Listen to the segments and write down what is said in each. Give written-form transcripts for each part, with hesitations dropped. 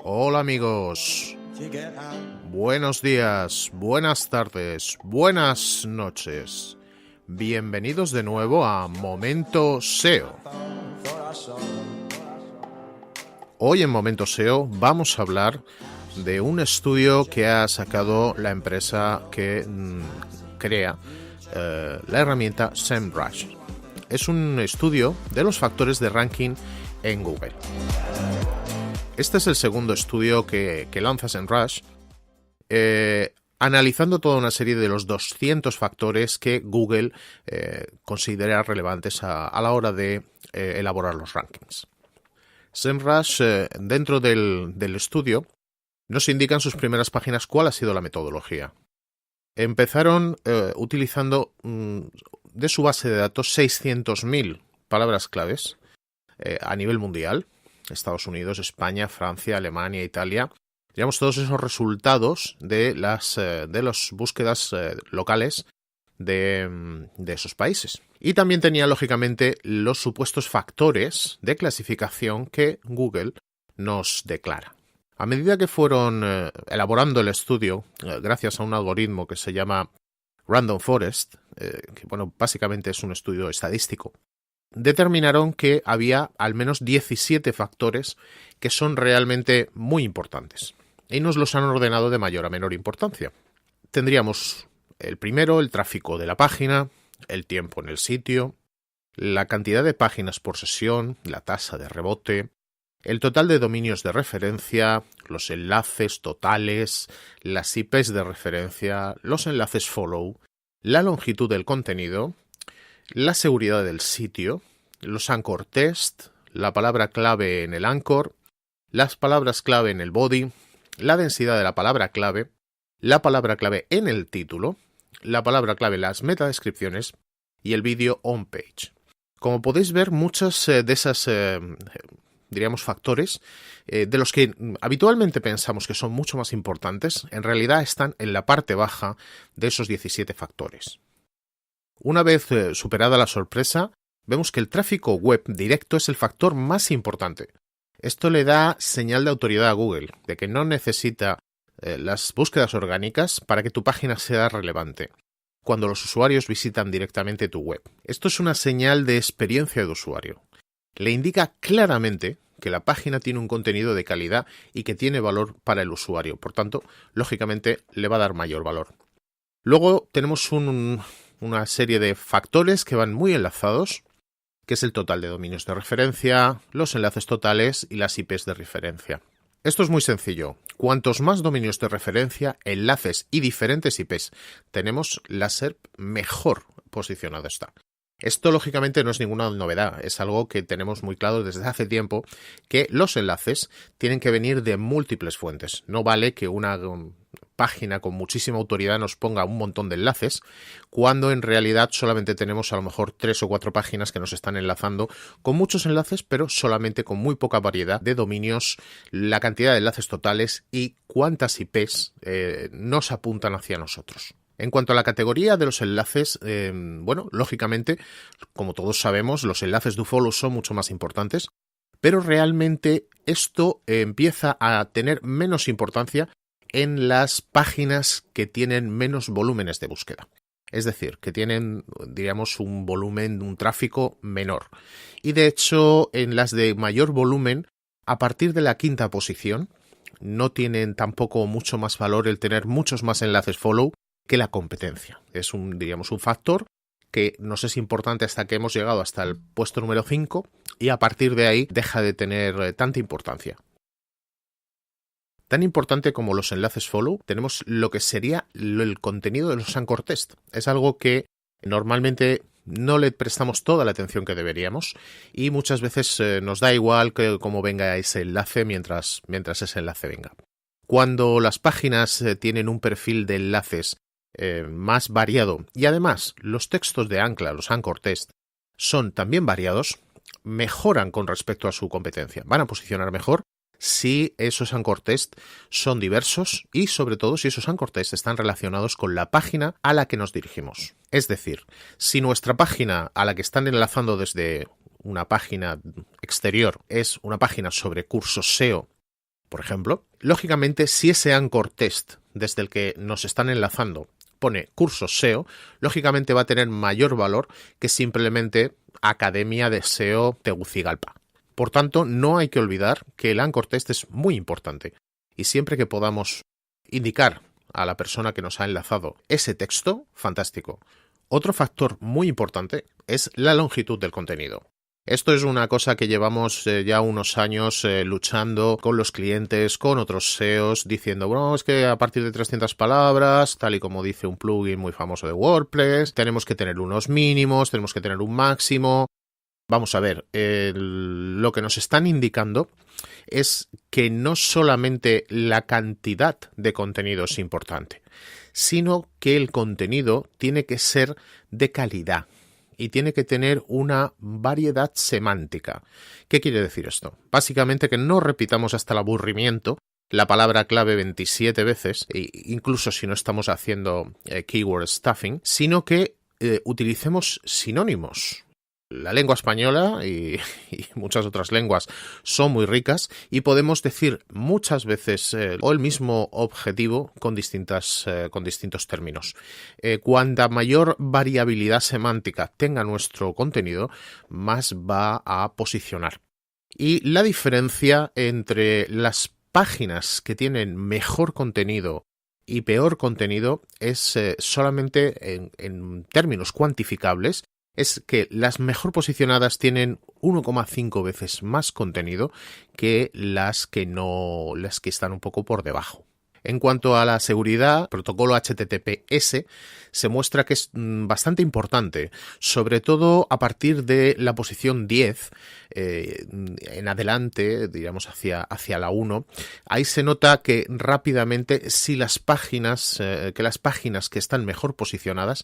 Hola amigos, buenos días, buenas tardes, buenas noches. Bienvenidos de nuevo a Momento SEO. Hoy en Momento SEO vamos a hablar de un estudio que ha sacado la empresa que crea la herramienta SEMrush. Es un estudio de los factores de ranking en Google. Este es el segundo estudio que lanza SEMrush, analizando toda una serie de los 200 factores que Google considera relevantes a la hora de elaborar los rankings. SEMrush, dentro del estudio, nos indica en sus primeras páginas cuál ha sido la metodología. Empezaron utilizando de su base de datos 600.000 palabras claves a nivel mundial. Estados Unidos, España, Francia, Alemania, Italia. Digamos, todos esos resultados de las búsquedas locales de esos países. Y también tenía, lógicamente, los supuestos factores de clasificación que Google nos declara. A medida que fueron elaborando el estudio, gracias a un algoritmo que se llama Random Forest, que básicamente es un estudio estadístico, determinaron que había al menos 17 factores que son realmente muy importantes y nos los han ordenado de mayor a menor importancia. Tendríamos el primero, el tráfico de la página, el tiempo en el sitio, la cantidad de páginas por sesión, la tasa de rebote, el total de dominios de referencia, los enlaces totales, las IPs de referencia, los enlaces follow, la longitud del contenido, la seguridad del sitio, los anchor test, la palabra clave en el anchor, las palabras clave en el body, la densidad de la palabra clave en el título, la palabra clave en las metadescripciones y el vídeo on page. Como podéis ver, muchos de esos factores de los que habitualmente pensamos que son mucho más importantes, en realidad están en la parte baja de esos 17 factores. Una vez superada la sorpresa, vemos que el tráfico web directo es el factor más importante. Esto le da señal de autoridad a Google, de que no necesita las búsquedas orgánicas para que tu página sea relevante, cuando los usuarios visitan directamente tu web. Esto es una señal de experiencia de usuario. Le indica claramente que la página tiene un contenido de calidad y que tiene valor para el usuario. Por tanto, lógicamente, le va a dar mayor valor. Luego tenemos una serie de factores que van muy enlazados, que es el total de dominios de referencia, los enlaces totales y las IPs de referencia. Esto es muy sencillo. Cuantos más dominios de referencia, enlaces y diferentes IPs tenemos, la SERP mejor posicionado está. Esto lógicamente no es ninguna novedad, es algo que tenemos muy claro desde hace tiempo, que los enlaces tienen que venir de múltiples fuentes. No vale que una página con muchísima autoridad nos ponga un montón de enlaces, cuando en realidad solamente tenemos a lo mejor 3 o 4 páginas que nos están enlazando con muchos enlaces, pero solamente con muy poca variedad de dominios, la cantidad de enlaces totales y cuántas IPs nos apuntan hacia nosotros. En cuanto a la categoría de los enlaces, lógicamente, como todos sabemos, los enlaces do follow son mucho más importantes, pero realmente esto empieza a tener menos importancia en las páginas que tienen menos volúmenes de búsqueda. Es decir, que tienen, diríamos, un volumen, un tráfico menor. Y de hecho, en las de mayor volumen, a partir de la 5ª posición, no tienen tampoco mucho más valor el tener muchos más enlaces follow que la competencia. Es un factor que nos es importante hasta que hemos llegado hasta el puesto número 5 y a partir de ahí deja de tener tanta importancia. Tan importante como los enlaces follow, tenemos lo que sería el contenido de los anchor test. Es algo que normalmente no le prestamos toda la atención que deberíamos y muchas veces nos da igual que cómo venga ese enlace mientras ese enlace venga. Cuando las páginas tienen un perfil de enlaces más variado y además los textos de ancla, los anchor test, son también variados, mejoran con respecto a su competencia. Van a posicionar mejor si esos anchor test son diversos y sobre todo si esos anchor test están relacionados con la página a la que nos dirigimos. Es decir, si nuestra página a la que están enlazando desde una página exterior es una página sobre cursos SEO Por ejemplo, lógicamente, si ese anchor text desde el que nos están enlazando pone cursos SEO, lógicamente va a tener mayor valor que simplemente Academia de SEO Tegucigalpa. Por tanto, no hay que olvidar que el anchor text es muy importante y siempre que podamos indicar a la persona que nos ha enlazado ese texto, fantástico. Otro factor muy importante es la longitud del contenido. Esto es una cosa que llevamos ya unos años luchando con los clientes, con otros SEOs, diciendo, bueno, es que a partir de 300 palabras, tal y como dice un plugin muy famoso de WordPress, tenemos que tener unos mínimos, tenemos que tener un máximo. Vamos a ver, lo que nos están indicando es que no solamente la cantidad de contenido es importante, sino que el contenido tiene que ser de calidad y tiene que tener una variedad semántica. ¿Qué quiere decir esto? Básicamente que no repitamos hasta el aburrimiento la palabra clave 27 veces, incluso si no estamos haciendo keyword stuffing, sino que utilicemos sinónimos. La lengua española y muchas otras lenguas son muy ricas y podemos decir muchas veces o el mismo objetivo con distintos términos. Cuanta mayor variabilidad semántica tenga nuestro contenido, más va a posicionar. Y la diferencia entre las páginas que tienen mejor contenido y peor contenido es solamente en términos cuantificables. Es que las mejor posicionadas tienen 1,5 veces más contenido que las que están un poco por debajo. En cuanto a la seguridad, el protocolo HTTPS se muestra que es bastante importante, sobre todo a partir de la posición 10 en adelante, digamos hacia la 1. Ahí se nota que rápidamente si las páginas que están mejor posicionadas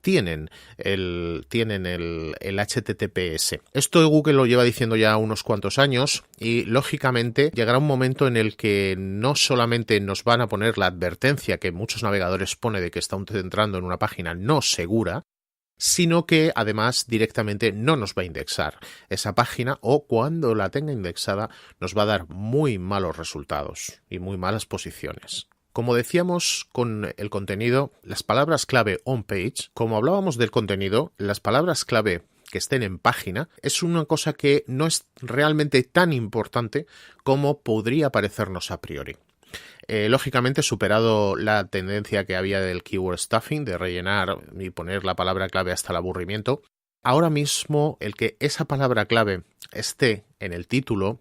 tienen el HTTPS. Esto Google lo lleva diciendo ya unos cuantos años y lógicamente llegará un momento en el que no solamente nos van a poner la advertencia que muchos navegadores pone de que está entrando en una página no segura, sino que además directamente no nos va a indexar esa página o cuando la tenga indexada nos va a dar muy malos resultados y muy malas posiciones. Como decíamos con el contenido, las palabras clave on-page, como hablábamos del contenido, las palabras clave que estén en página es una cosa que no es realmente tan importante como podría parecernos a priori. Lógicamente, superado la tendencia que había del keyword stuffing, de rellenar y poner la palabra clave hasta el aburrimiento, ahora mismo el que esa palabra clave esté en el título,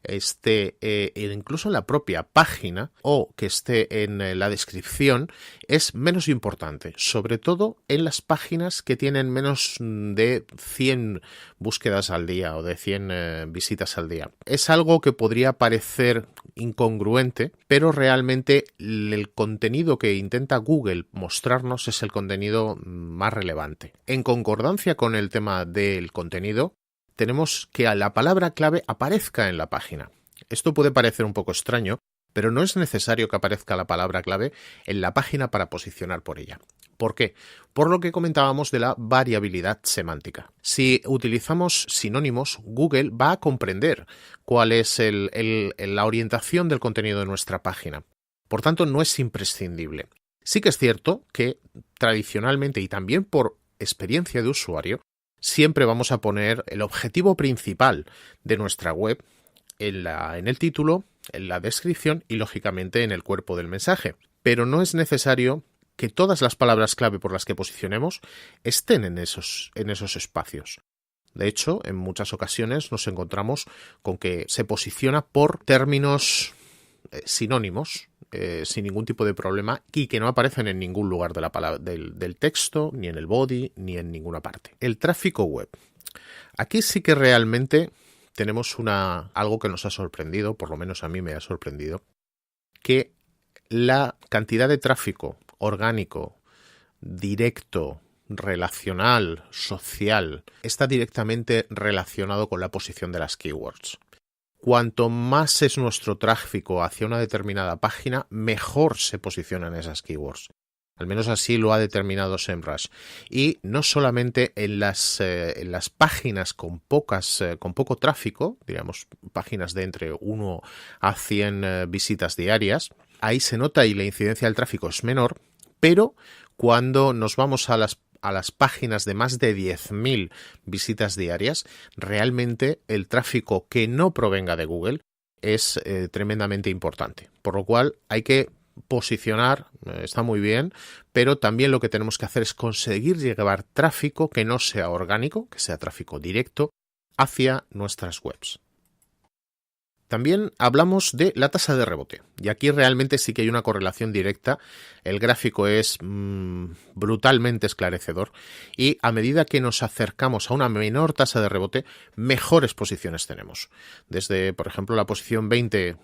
esté incluso en la propia página o que esté en la descripción es menos importante, sobre todo en las páginas que tienen menos de 100 búsquedas al día o de 100 visitas al día. Es algo que podría parecer incongruente, pero realmente el contenido que intenta Google mostrarnos es el contenido más relevante. En concordancia con el tema del contenido, tenemos que la palabra clave aparezca en la página. Esto puede parecer un poco extraño, pero no es necesario que aparezca la palabra clave en la página para posicionar por ella. ¿Por qué? Por lo que comentábamos de la variabilidad semántica. Si utilizamos sinónimos, Google va a comprender cuál es la orientación del contenido de nuestra página. Por tanto, no es imprescindible. Sí que es cierto que tradicionalmente y también por experiencia de usuario, siempre vamos a poner el objetivo principal de nuestra web en el título, en la descripción y lógicamente en el cuerpo del mensaje. Pero no es necesario que todas las palabras clave por las que posicionemos estén en esos espacios. De hecho, en muchas ocasiones nos encontramos con que se posiciona por términos sinónimos sin ningún tipo de problema y que no aparecen en ningún lugar de la palabra, del texto, ni en el body, ni en ninguna parte. El tráfico web. Aquí sí que realmente tenemos algo que nos ha sorprendido, por lo menos a mí me ha sorprendido, que la cantidad de tráfico orgánico, directo, relacional, social, está directamente relacionado con la posición de las keywords. Cuanto más es nuestro tráfico hacia una determinada página, mejor se posicionan esas keywords. Al menos así lo ha determinado SEMrush. Y no solamente en las páginas con poco tráfico, digamos páginas de entre 1 a 100 visitas diarias, ahí se nota y la incidencia del tráfico es menor, pero cuando nos vamos a las páginas de más de 10.000 visitas diarias, realmente el tráfico que no provenga de Google es tremendamente importante. Por lo cual hay que posicionar, está muy bien, pero también lo que tenemos que hacer es conseguir llevar tráfico que no sea orgánico, que sea tráfico directo, hacia nuestras webs. También hablamos de la tasa de rebote, y aquí realmente sí que hay una correlación directa. El gráfico es brutalmente esclarecedor, y a medida que nos acercamos a una menor tasa de rebote, mejores posiciones tenemos. Desde, por ejemplo, la posición 20,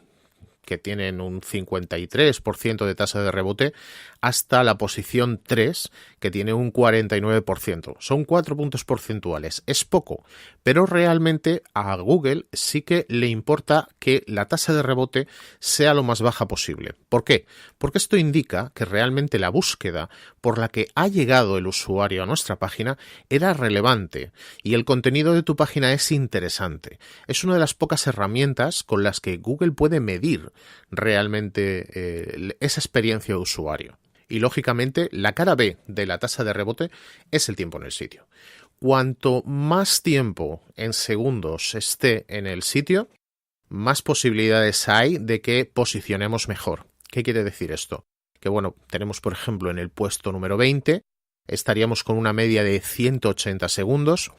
que tienen un 53% de tasa de rebote, hasta la posición 3, que tiene un 49%. Son 4 puntos porcentuales. Es poco, pero realmente a Google sí que le importa que la tasa de rebote sea lo más baja posible. ¿Por qué? Porque esto indica que realmente la búsqueda por la que ha llegado el usuario a nuestra página era relevante y el contenido de tu página es interesante. Es una de las pocas herramientas con las que Google puede medir realmente esa experiencia de usuario. Y lógicamente la cara B de la tasa de rebote es el tiempo en el sitio. Cuanto más tiempo en segundos esté en el sitio, más posibilidades hay de que posicionemos mejor. ¿Qué quiere decir esto? Que bueno, tenemos por ejemplo en el puesto número 20, estaríamos con una media de 180 segundos.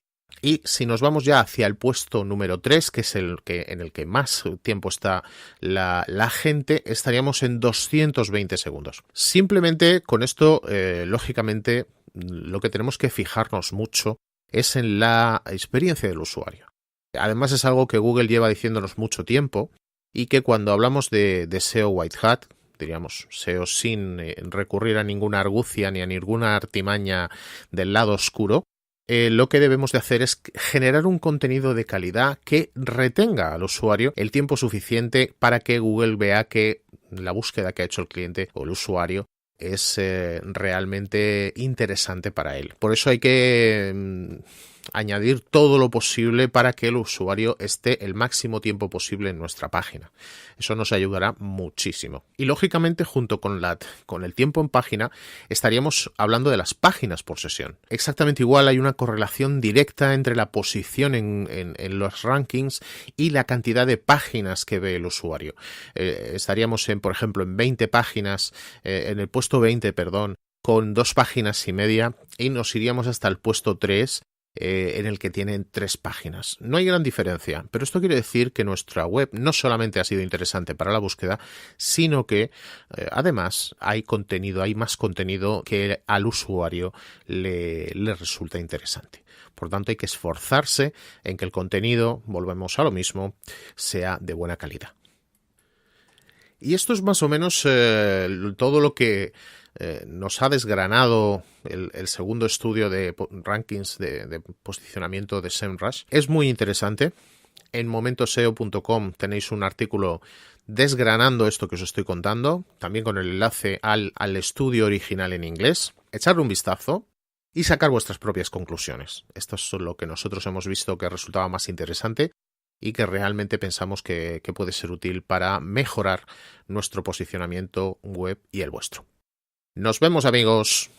Y si nos vamos ya hacia el puesto número 3, que es en el que más tiempo está la gente, estaríamos en 220 segundos. Simplemente con esto, lógicamente, lo que tenemos que fijarnos mucho es en la experiencia del usuario. Además es algo que Google lleva diciéndonos mucho tiempo y que cuando hablamos de SEO White Hat, diríamos SEO sin recurrir a ninguna argucia ni a ninguna artimaña del lado oscuro, lo que debemos de hacer es generar un contenido de calidad que retenga al usuario el tiempo suficiente para que Google vea que la búsqueda que ha hecho el cliente o el usuario es realmente interesante para él. Por eso hay que añadir todo lo posible para que el usuario esté el máximo tiempo posible en nuestra página. Eso nos ayudará muchísimo. Y lógicamente, junto con el tiempo en página, estaríamos hablando de las páginas por sesión. Exactamente igual, hay una correlación directa entre la posición en los rankings y la cantidad de páginas que ve el usuario. Estaríamos por ejemplo, en 20 páginas, en el puesto 20, con 2 páginas y media, y nos iríamos hasta el puesto 3, en el que tienen 3 páginas. No hay gran diferencia, pero esto quiere decir que nuestra web no solamente ha sido interesante para la búsqueda, sino que además hay más contenido que al usuario le resulta interesante. Por tanto, hay que esforzarse en que el contenido, volvemos a lo mismo, sea de buena calidad. Y esto es más o menos todo lo que nos ha desgranado el segundo estudio de rankings de posicionamiento de SEMrush. Es muy interesante. En momentoseo.com tenéis un artículo desgranando esto que os estoy contando, también con el enlace al estudio original en inglés. Echarle un vistazo y sacar vuestras propias conclusiones. Esto es lo que nosotros hemos visto que resultaba más interesante y que realmente pensamos que puede ser útil para mejorar nuestro posicionamiento web y el vuestro. Nos vemos, amigos.